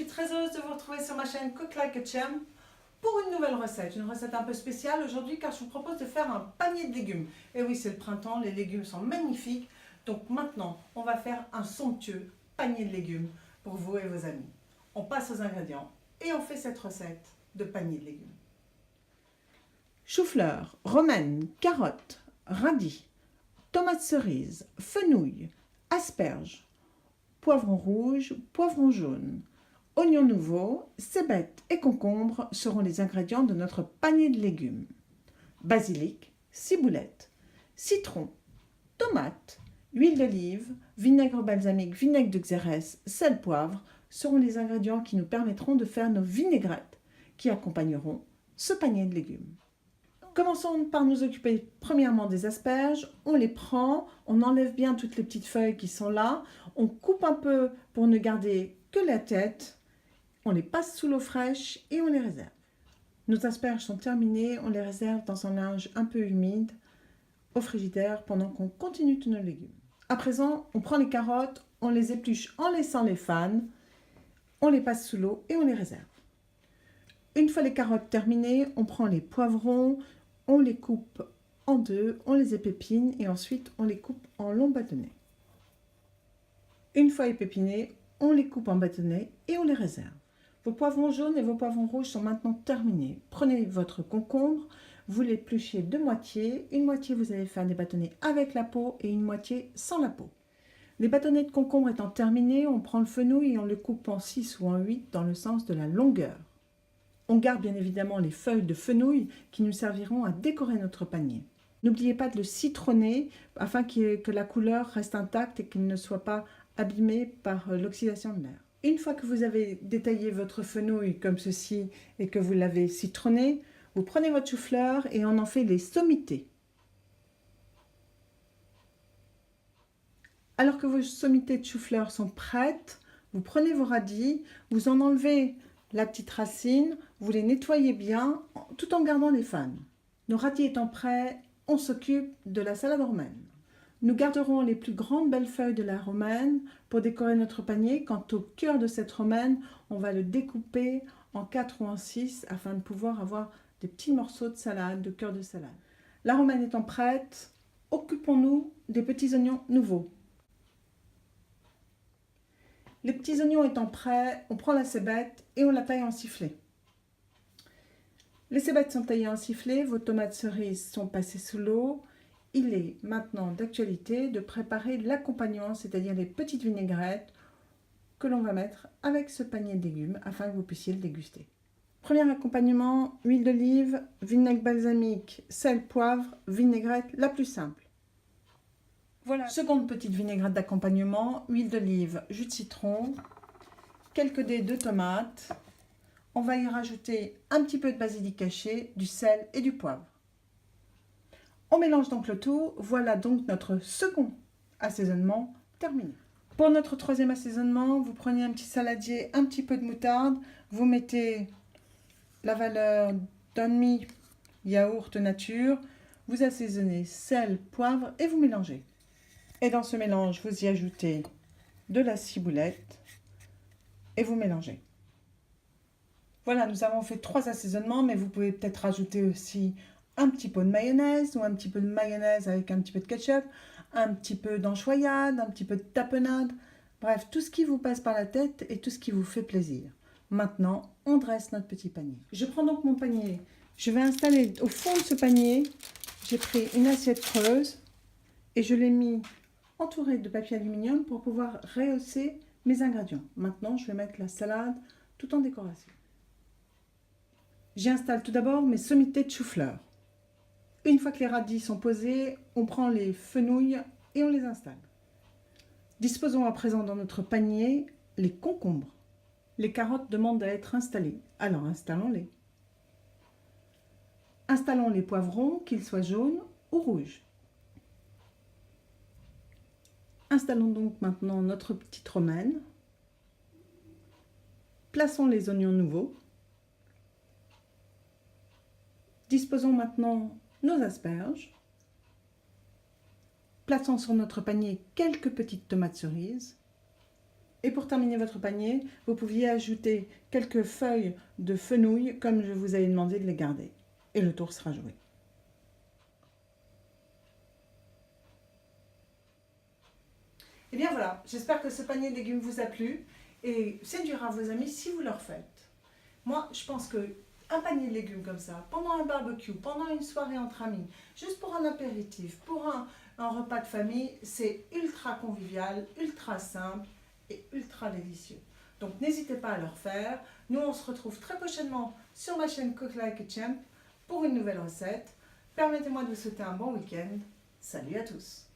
très heureuse de vous retrouver sur ma chaîne Cook Like a Champ pour une nouvelle recette. Une recette un peu spéciale aujourd'hui car je vous propose de faire un panier de légumes. Et oui, c'est le printemps, les légumes sont magnifiques. Donc maintenant, on va faire un somptueux panier de légumes pour vous et vos amis. On passe aux ingrédients et on fait cette recette de panier de légumes. Chou-fleur, romaine, carottes, radis, tomates cerises, fenouil, asperges, poivron rouge, poivron jaune, oignons nouveaux, cébettes et concombres seront les ingrédients de notre panier de légumes. Basilic, ciboulette, citron, tomates, huile d'olive, vinaigre balsamique, vinaigre de xérès, sel, poivre seront les ingrédients qui nous permettront de faire nos vinaigrettes qui accompagneront ce panier de légumes. Commençons par nous occuper premièrement des asperges. On les prend, on enlève bien toutes les petites feuilles qui sont là, on coupe un peu pour ne garder que la tête, on les passe sous l'eau fraîche et on les réserve. Nos asperges sont terminées, on les réserve dans un linge un peu humide au frigidaire pendant qu'on continue tous nos légumes. À présent, on prend les carottes, on les épluche en laissant les fans, on les passe sous l'eau et on les réserve. Une fois les carottes terminées, on prend les poivrons, on les coupe en deux, on les épépine et ensuite on les coupe en longs bâtonnets. Une fois épépinés, on les coupe en bâtonnets et on les réserve. Vos poivrons jaunes et vos poivrons rouges sont maintenant terminés. Prenez votre concombre, vous l'épluchez de moitié. Une moitié, vous allez faire des bâtonnets avec la peau et une moitié sans la peau. Les bâtonnets de concombre étant terminés, on prend le fenouil et on le coupe en 6 ou en 8 dans le sens de la longueur. On garde bien évidemment les feuilles de fenouil qui nous serviront à décorer notre panier. N'oubliez pas de le citronner afin que la couleur reste intacte et qu'il ne soit pas abîmé par l'oxydation de l'air. Une fois que vous avez détaillé votre fenouil comme ceci et que vous l'avez citronné, vous prenez votre chou-fleur et on en fait les sommités. Alors que vos sommités de chou-fleur sont prêtes, vous prenez vos radis, vous en enlevez la petite racine, vous les nettoyez bien tout en gardant les fans. Nos radis étant prêts, on s'occupe de la salade romaine. Nous garderons les plus grandes belles feuilles de la romaine pour décorer notre panier. Quant au cœur de cette romaine, on va le découper en 4 ou en 6 afin de pouvoir avoir des petits morceaux de salade, de cœur de salade. La romaine étant prête, occupons-nous des petits oignons nouveaux. Les petits oignons étant prêts, on prend la cébette et on la taille en sifflets. Les cébettes sont taillées en sifflets, vos tomates cerises sont passées sous l'eau. Il est maintenant d'actualité de préparer l'accompagnement, c'est-à-dire les petites vinaigrettes que l'on va mettre avec ce panier de légumes afin que vous puissiez le déguster. Premier accompagnement, huile d'olive, vinaigre balsamique, sel, poivre, vinaigrette la plus simple. Voilà. Seconde petite vinaigrette d'accompagnement, huile d'olive, jus de citron, quelques dés de tomates. On va y rajouter un petit peu de basilic haché, du sel et du poivre. On mélange donc le tout. Voilà donc notre second assaisonnement terminé. Pour notre troisième assaisonnement, vous prenez un petit saladier, un petit peu de moutarde, vous mettez la valeur d'un demi yaourt nature, vous assaisonnez sel, poivre et vous mélangez. Et dans ce mélange, vous y ajoutez de la ciboulette et vous mélangez. Voilà, nous avons fait 3 assaisonnements, mais vous pouvez peut-être rajouter aussi un petit peu de mayonnaise ou un petit peu de mayonnaise avec un petit peu de ketchup, un petit peu d'anchoyade, un petit peu de tapenade. Bref, tout ce qui vous passe par la tête et tout ce qui vous fait plaisir. Maintenant, on dresse notre petit panier. Je prends donc mon panier. Je vais installer au fond de ce panier, j'ai pris une assiette creuse et je l'ai mis entourée de papier aluminium pour pouvoir rehausser mes ingrédients. Maintenant, je vais mettre la salade tout en décoration. J'installe tout d'abord mes sommités de chou-fleur. Une fois que les radis sont posés, on prend les fenouils et on les installe. Disposons à présent dans notre panier les concombres. Les carottes demandent à être installées, alors installons-les. Installons les poivrons, qu'ils soient jaunes ou rouges. Installons donc maintenant notre petite romaine. Plaçons les oignons nouveaux. Disposons maintenant nos asperges. Plaçons sur notre panier quelques petites tomates cerises. Et pour terminer votre panier, vous pouviez ajouter quelques feuilles de fenouil comme je vous avais demandé de les garder. Et le tour sera joué. Et bien voilà, j'espère que ce panier de légumes vous a plu et séduira vos amis si vous le faites. Moi, je pense que un panier de légumes comme ça, pendant un barbecue, pendant une soirée entre amis, juste pour un apéritif, pour un repas de famille, c'est ultra convivial, ultra simple et ultra délicieux. Donc n'hésitez pas à le faire. Nous, on se retrouve très prochainement sur ma chaîne Cook Like a Champ pour une nouvelle recette. Permettez-moi de vous souhaiter un bon week-end. Salut à tous!